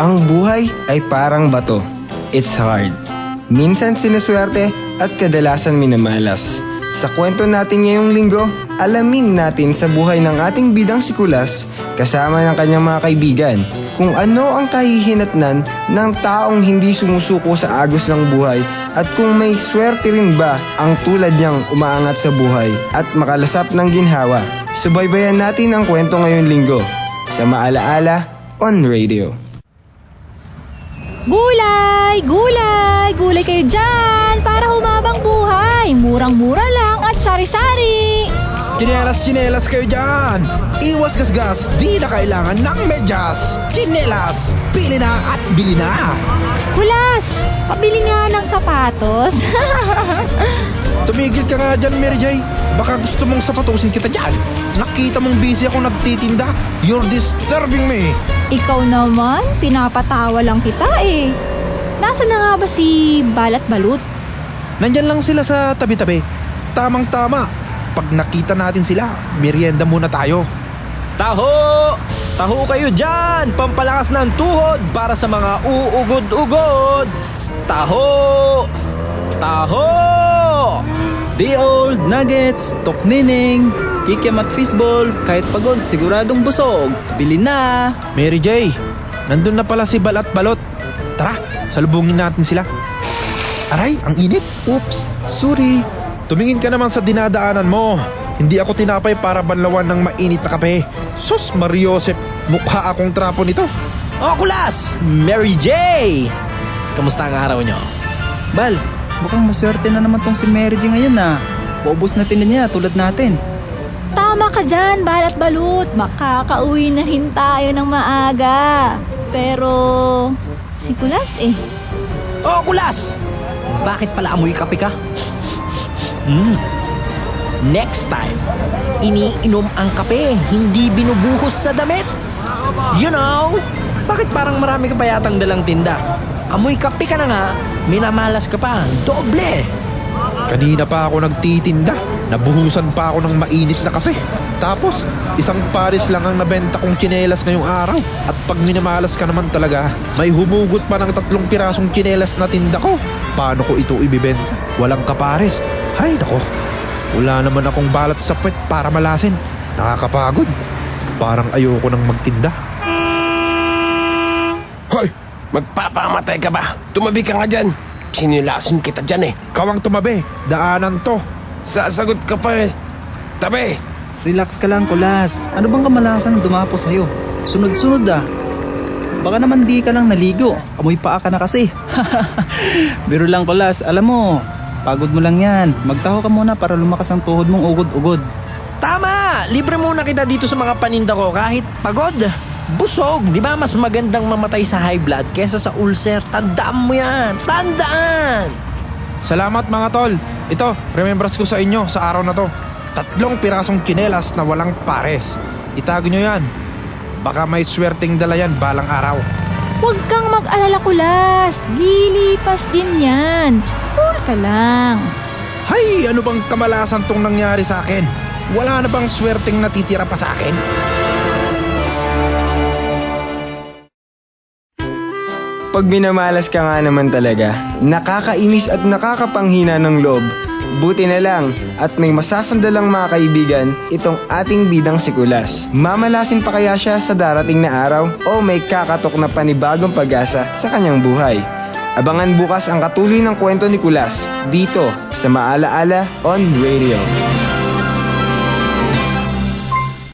Ang buhay ay parang bato. It's hard. Minsan sinuswerte at kadalasan minamalas. Sa kwento natin ngayong linggo, alamin natin sa buhay ng ating bidang si Kulas kasama ng kanyang mga kaibigan kung ano ang kahihinatnan ng taong hindi sumusuko sa agos ng buhay at kung may swerte rin ba ang tulad niyang umaangat sa buhay at makalasap ng ginhawa. Subaybayan natin ang kwento ngayong linggo sa Maalaala on Radio. Gulay! Gulay! Gulay kayo dyan para humabang buhay! Murang-mura lang at sari-sari! Tsinelas kayo dyan! Iwas gasgas, di na kailangan ng medyas! Tsinelas, pili na at bili na! Kulas! Pabili nga ng sapatos! Tumigil ka nga dyan, Mary J. Baka gusto mong sapatusin kita dyan. Nakita mong busy ako nagtitinda. You're disturbing me. Ikaw naman, pinapatawa lang kita eh. Nasaan na nga ba si Balat Balut? Nandyan lang sila sa tabi-tabi. Tamang-tama. Pag nakita natin sila, merienda muna tayo. Taho! Taho kayo dyan! Pampalakas ng tuhod para sa mga uugod-ugod! Taho! Taho! The old nuggets, toknining, kikiam at fishball, kahit pagod siguradong busog. Bili na! Mary J, nandun na pala si Balat Balot. Tara, salubungin natin sila. Aray, ang init. Oops, sorry. Tumingin ka naman sa dinadaanan mo. Hindi ako tinapay para banlawan ng mainit na kape. Sus, Mariosep, mukha akong trapo nito. Oh, Kulas! Mary J! Kamusta ang araw nyo? Bal, mukhang maswerte na naman tong si Mary G ngayon na. Paubos na tinan niya tulad natin. Tama ka dyan, Balat Balut. Makakauwi na rin tayo ng maaga. Pero si Kulas eh. Oh, Kulas! Bakit pala amoy kape ka? Next time, iniinom ang kape, hindi binubuhos sa damit. You know, bakit parang marami ka pa yatang dalang tinda? Amoy kape ka na nga, minamalas ka pa, doble. Kanina pa ako nagtitinda. Nabuhusan pa ako ng mainit na kape. Tapos, isang pares lang ang nabenta kong tsinelas ngayong araw. At pag minamalas ka naman talaga, may humugot pa ng 3 pirasong tsinelas na tinda ko. Paano ko ito ibibenta? Walang kapares. Hay nako, wala naman akong balat sa puwet para malasin. Nakakapagod. Parang ayoko nang magtinda. Hoy! Magpapamatay ka ba? Tumabi ka nga dyan. Sinilasin kita dyan eh. Kawang tumabi, daanan to. Sasagot ka pa eh. Tabi! Relax ka lang, Kulas. Ano bang kamalasan ang dumapo sa'yo? Sunod-sunod ah. Baka naman di ka lang naligo. Amoy paa ka na kasi. Biro lang, Kulas. Alam mo, pagod mo lang yan. Magtaho ka muna para lumakas ang tuhod mong ugod-ugod. Tama! Libre muna kita dito sa mga paninda ko kahit pagod. Busog, di ba mas magandang mamatay sa high blood kesa sa ulcer? Tandaan mo yan! Tandaan! Salamat mga tol. Ito, remembrance ko sa inyo sa araw na to. 3 pirasong tsinelas na walang pares. Itago nyo yan. Baka may swerteng dala yan balang araw. Huwag kang mag-alala, Kulas. Lilipas din yan. Cool ka lang. Hay, ano bang kamalasan tong nangyari sa akin? Wala na bang swerteng natitira pa sa akin? Pag minamalas ka nga naman talaga, nakakainis at nakakapanghina ng loob. Buti na lang at may masasandalang mga kaibigan itong ating bidang si Kulas. Mamalasin pa kaya siya sa darating na araw o may kakatok na panibagong pag-asa sa kanyang buhay? Abangan bukas ang katuloy ng kwento ni Kulas dito sa Maalaala on Radio.